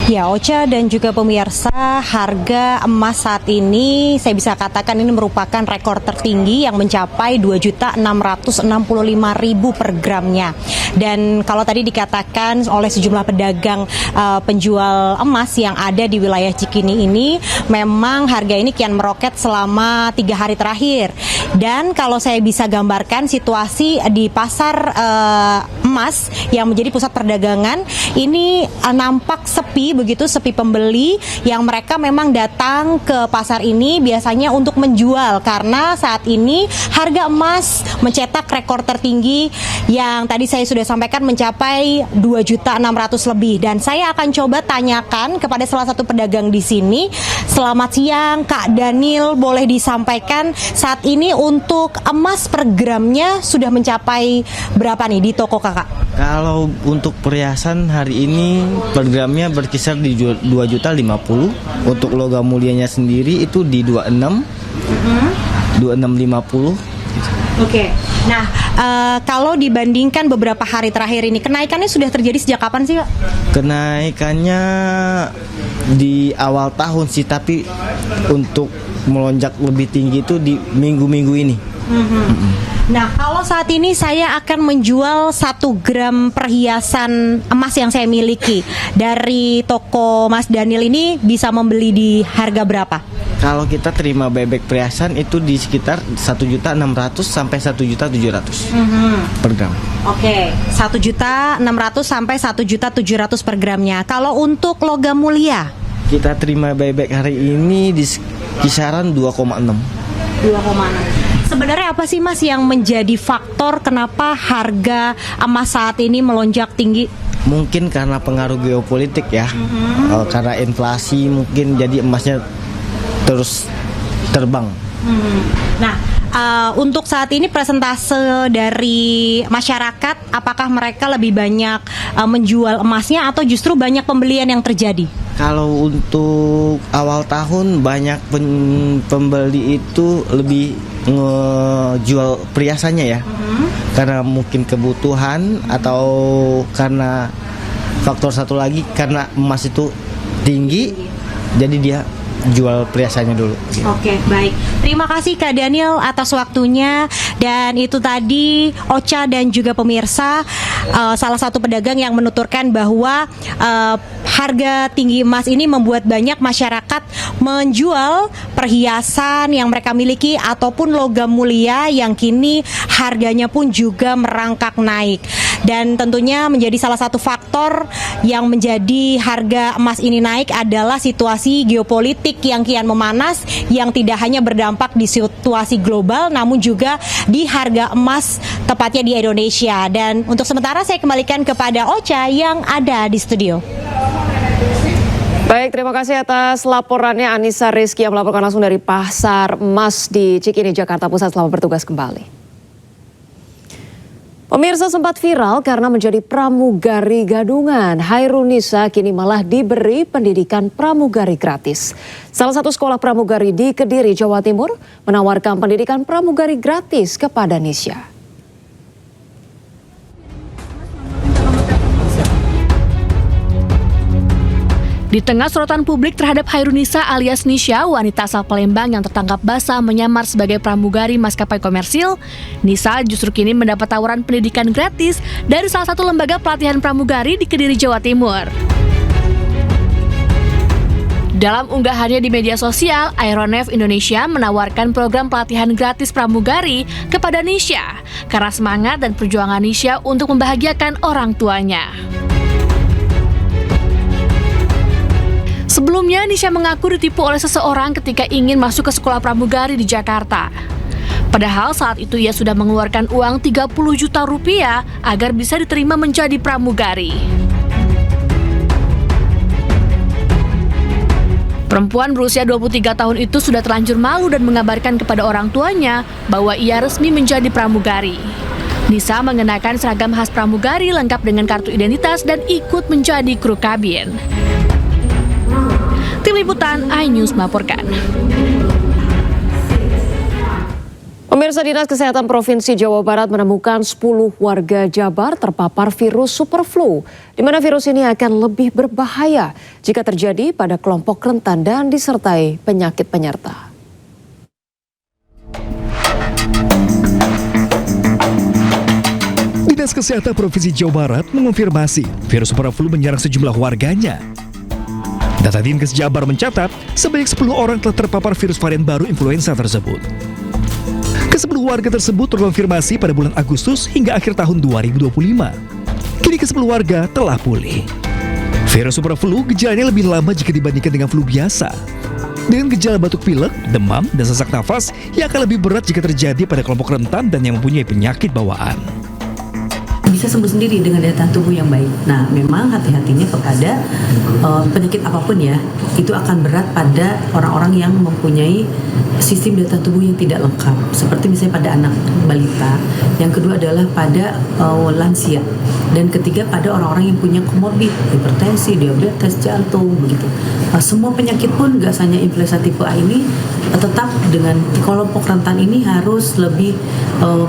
Ya, Ocha dan juga pemirsa, harga emas saat ini saya bisa katakan ini merupakan rekor tertinggi yang mencapai 2.665.000 per gramnya. Dan kalau tadi dikatakan oleh sejumlah pedagang penjual emas yang ada di wilayah Cikini ini, memang harga ini kian meroket selama 3 hari terakhir. Dan kalau saya bisa gambarkan situasi di pasar emas yang menjadi pusat perdagangan ini nampak sepi, begitu sepi pembeli yang mereka memang datang ke pasar ini biasanya untuk menjual karena saat ini harga emas mencetak rekor tertinggi yang tadi saya sudah sampaikan mencapai 2.600.000 lebih. Dan saya akan coba tanyakan kepada salah satu pedagang di sini. Selamat siang Kak Daniel, boleh disampaikan saat ini untuk emas per gramnya sudah mencapai berapa nih di toko Kakak? Kalau untuk perhiasan hari ini per gramnya berkisar di 2.050.000. Untuk logam mulianya sendiri itu di 26.50. Oke. Nah, kalau dibandingkan beberapa hari terakhir ini, kenaikannya sudah terjadi sejak kapan sih, Kak? Kenaikannya di awal tahun sih, tapi untuk melonjak lebih tinggi itu di minggu-minggu ini. Nah, kalau saat ini saya akan menjual 1 gram perhiasan emas yang saya miliki dari toko Mas Daniel ini bisa membeli di harga berapa? Kalau kita terima bebek perhiasan itu di sekitar 1.600.000 sampai 1.700.000 per gram. Oke, 1.600.000 sampai 1.700.000 per gramnya. Kalau untuk logam mulia? Kita terima bebek hari ini di kisaran 2,6. 2,6. Sebenarnya apa sih Mas yang menjadi faktor kenapa harga emas saat ini melonjak tinggi? Mungkin karena pengaruh geopolitik ya, karena inflasi mungkin jadi emasnya terus terbang. Nah, untuk saat ini persentase dari masyarakat, apakah mereka lebih banyak menjual emasnya atau justru banyak pembelian yang terjadi? Kalau untuk awal tahun banyak pembeli itu lebih ngejual perhiasannya ya, karena mungkin kebutuhan atau karena faktor satu lagi karena emas itu tinggi, jadi dia jual perhiasannya dulu. Oke, baik. Terima kasih Kak Daniel atas waktunya. Dan itu tadi Ocha dan juga pemirsa, salah satu pedagang yang menuturkan bahwa harga tinggi emas ini membuat banyak masyarakat menjual perhiasan yang mereka miliki ataupun logam mulia yang kini harganya pun juga merangkak naik. Dan tentunya menjadi salah satu faktor yang menjadi harga emas ini naik adalah situasi geopolitik yang kian memanas, yang tidak hanya berdampak di situasi global namun juga di harga emas tepatnya di Indonesia. Dan untuk sementara saya kembalikan kepada Ocha yang ada di studio. Baik, terima kasih atas laporannya Anissa Rizky yang melaporkan langsung dari Pasar Emas di Cikini, Jakarta Pusat. Selamat bertugas kembali. Pemirsa, sempat viral karena menjadi pramugari gadungan. Hairunisa kini malah diberi pendidikan pramugari gratis. Salah satu sekolah pramugari di Kediri, Jawa Timur menawarkan pendidikan pramugari gratis kepada Nisha. Di tengah sorotan publik terhadap Hairunisa alias Nisha, wanita asal Palembang yang tertangkap basah menyamar sebagai pramugari maskapai komersil, Nisa justru kini mendapat tawaran pendidikan gratis dari salah satu lembaga pelatihan pramugari di Kediri, Jawa Timur. Dalam unggahannya di media sosial, Aeronef Indonesia menawarkan program pelatihan gratis pramugari kepada Nisha karena semangat dan perjuangan Nisha untuk membahagiakan orang tuanya. Sebelumnya, Nisha mengaku ditipu oleh seseorang ketika ingin masuk ke sekolah pramugari di Jakarta. Padahal saat itu ia sudah mengeluarkan uang 30 juta rupiah agar bisa diterima menjadi pramugari. Perempuan berusia 23 tahun itu sudah terlanjur malu dan mengabarkan kepada orang tuanya bahwa ia resmi menjadi pramugari. Nisa mengenakan seragam khas pramugari lengkap dengan kartu identitas dan ikut menjadi kru kabin. Tim Liputan iNews melaporkan. Pemirsa, Dinas Kesehatan Provinsi Jawa Barat menemukan 10 warga Jabar terpapar virus superflu, di mana virus ini akan lebih berbahaya jika terjadi pada kelompok rentan dan disertai penyakit penyerta. Dinas Kesehatan Provinsi Jawa Barat mengonfirmasi virus superflu menyerang sejumlah warganya. Data Dinkes Jabar mencatat sebanyak 10 orang telah terpapar virus varian baru influenza tersebut. Ke-10 warga tersebut terkonfirmasi pada bulan Agustus hingga akhir tahun 2025. Kini ke-10 warga telah pulih. Virus superflu gejalanya lebih lama jika dibandingkan dengan flu biasa. Dengan gejala batuk pilek, demam, dan sesak nafas yang akan lebih berat jika terjadi pada kelompok rentan dan yang mempunyai penyakit bawaan. Bisa sembuh sendiri dengan daya tahan tubuh yang baik. Nah, memang hati-hatinya kepada penyakit apapun ya, itu akan berat pada orang-orang yang mempunyai sistem daya tahan tubuh yang tidak lengkap. Seperti misalnya pada anak balita. Yang kedua adalah pada lansia. Dan ketiga pada orang-orang yang punya komorbid, hipertensi, diabetes, jantung, begitu. Semua penyakit pun gak hanya influenza tipe A ini, tetap dengan kelompok rentan ini harus lebih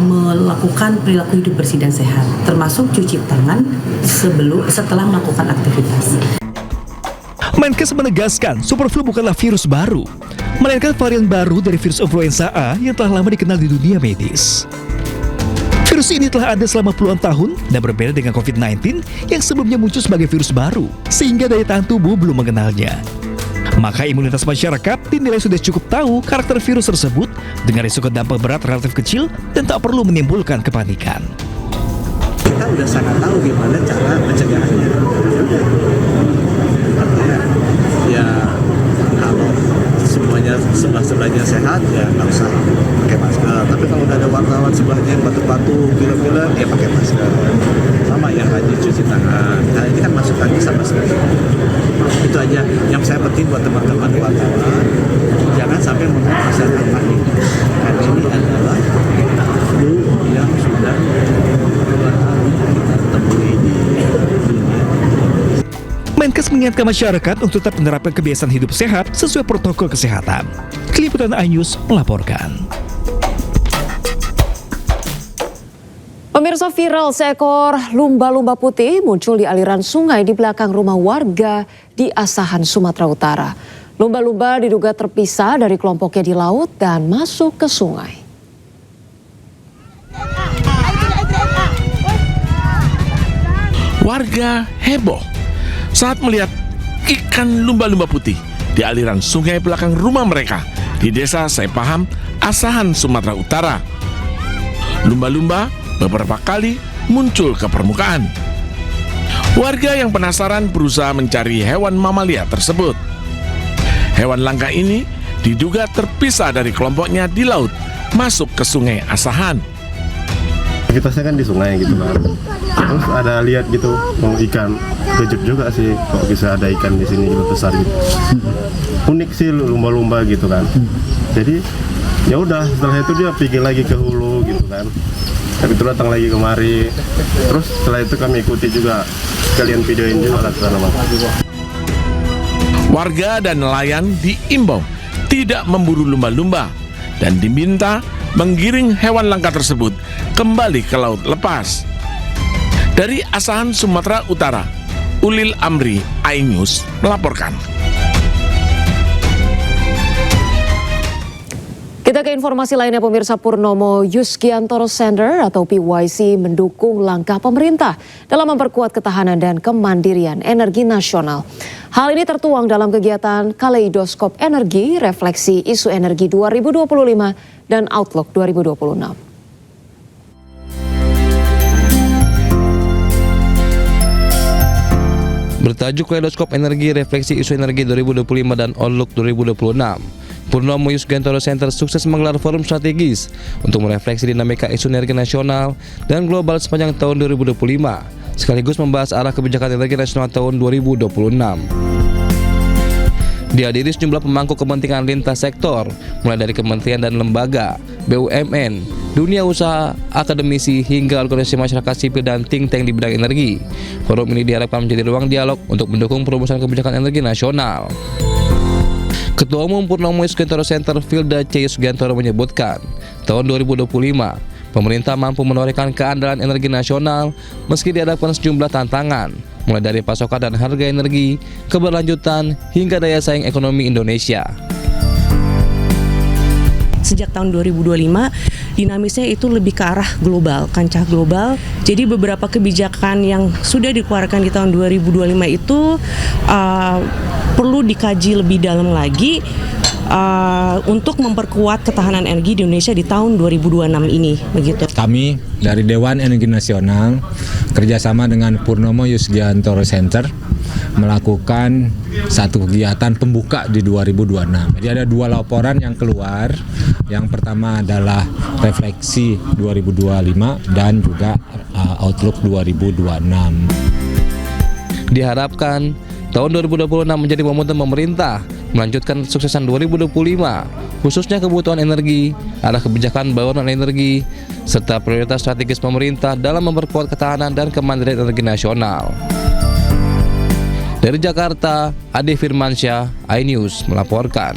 melakukan perilaku hidup bersih dan sehat, termasuk cuci tangan setelah melakukan aktivitas. Menkes menegaskan superflu bukanlah virus baru, melainkan varian baru dari virus influenza A yang telah lama dikenal di dunia medis. Virus ini telah ada selama puluhan tahun dan berbeda dengan COVID-19 yang sebelumnya muncul sebagai virus baru, sehingga daya tahan tubuh belum mengenalnya. Maka imunitas masyarakat dinilai sudah cukup tahu karakter virus tersebut dengan risiko dampak berat relatif kecil dan tak perlu menimbulkan kepanikan. Kita udah sangat tahu gimana cara pencegahannya. Ya kalau semuanya sebelahnya sehat ya nggak usah pakai masker. Tapi kalau udah ada wartawan sebelahnya yang batuk-batuk, pilek-pilek, ya pakai masker. Sama yang rajin cuci tangan. Nah ini kan masukannya sama sekali. Itu aja yang saya penting buat teman-teman wartawan. Jangan sampai membuat masyarakat panik. Karena ini adalah flu yang sudah kita temui di dunia. Menkes mengingatkan masyarakat untuk tetap menerapkan kebiasaan hidup sehat sesuai protokol kesehatan. Liputan iNews melaporkan. Pemirsa, viral seekor lumba-lumba putih muncul di aliran sungai di belakang rumah warga di Asahan, Sumatera Utara. Lumba-lumba diduga terpisah dari kelompoknya di laut dan masuk ke sungai. Warga heboh saat melihat ikan lumba-lumba putih di aliran sungai belakang rumah mereka di Desa Saipaham, Asahan, Sumatera Utara. Lumba-lumba beberapa kali muncul ke permukaan. Warga yang penasaran berusaha mencari hewan mamalia tersebut. Hewan langka ini diduga terpisah dari kelompoknya di laut, masuk ke sungai Asahan. Aktivitasnya kan di sungai gitu kan. Terus ada lihat gitu mau ikan, kejut juga sih kok bisa ada ikan di sini gitu besar gitu. Unik sih lumba-lumba gitu kan. Jadi ya udah setelah itu dia pergi lagi ke hulu gitu kan. Tapi itu datang lagi kemari. Terus setelah itu kami ikuti juga, kalian videoin juga lah sana. Warga dan nelayan diimbau tidak memburu lumba-lumba dan diminta menggiring hewan langka tersebut kembali ke laut lepas. Dari Asahan, Sumatera Utara, Ulil Amri, iNews melaporkan. Kita ke informasi lainnya, pemirsa. Purnomo Yusgiantoro Center atau PYC mendukung langkah pemerintah dalam memperkuat ketahanan dan kemandirian energi nasional. Hal ini tertuang dalam kegiatan Kaleidoskop Energi, Refleksi Isu Energi 2025 dan Outlook 2026. Bertajuk Kaleidoskop Energi, Refleksi Isu Energi 2025 dan Outlook 2026. Purnomo Yusgiantoro Center sukses menggelar forum strategis untuk merefleksi dinamika isu energi nasional dan global sepanjang tahun 2025, sekaligus membahas arah kebijakan energi nasional tahun 2026. Dihadiri sejumlah pemangku kepentingan lintas sektor, mulai dari kementerian dan lembaga, BUMN, dunia usaha, akademisi, hingga organisasi masyarakat sipil dan think tank di bidang energi. Forum ini diharapkan menjadi ruang dialog untuk mendukung perumusan kebijakan energi nasional. Ketua Umum Purnomo Yusgiantoro Center Filda C. Yusgiantoro menyebutkan, tahun 2025, pemerintah mampu menorehkan keandalan energi nasional meski dihadapkan sejumlah tantangan, mulai dari pasokan dan harga energi, keberlanjutan, hingga daya saing ekonomi Indonesia. Sejak tahun 2025, dinamisnya itu lebih ke arah global, kancah global. Jadi beberapa kebijakan yang sudah dikeluarkan di tahun 2025 itu perlu dikaji lebih dalam lagi untuk memperkuat ketahanan energi di Indonesia di tahun 2026 ini, begitu. Kami dari Dewan Energi Nasional kerjasama dengan Purnomo Yusgiantoro Center melakukan satu kegiatan pembuka di 2026. Jadi ada 2 laporan yang keluar. Yang pertama adalah refleksi 2025 dan juga outlook 2026. Diharapkan tahun 2026 menjadi momentum pemerintah melanjutkan suksesan 2025, khususnya kebutuhan energi, arah kebijakan bauran energi, serta prioritas strategis pemerintah dalam memperkuat ketahanan dan kemandirian energi nasional. Dari Jakarta, Ade Firmansyah, iNews melaporkan.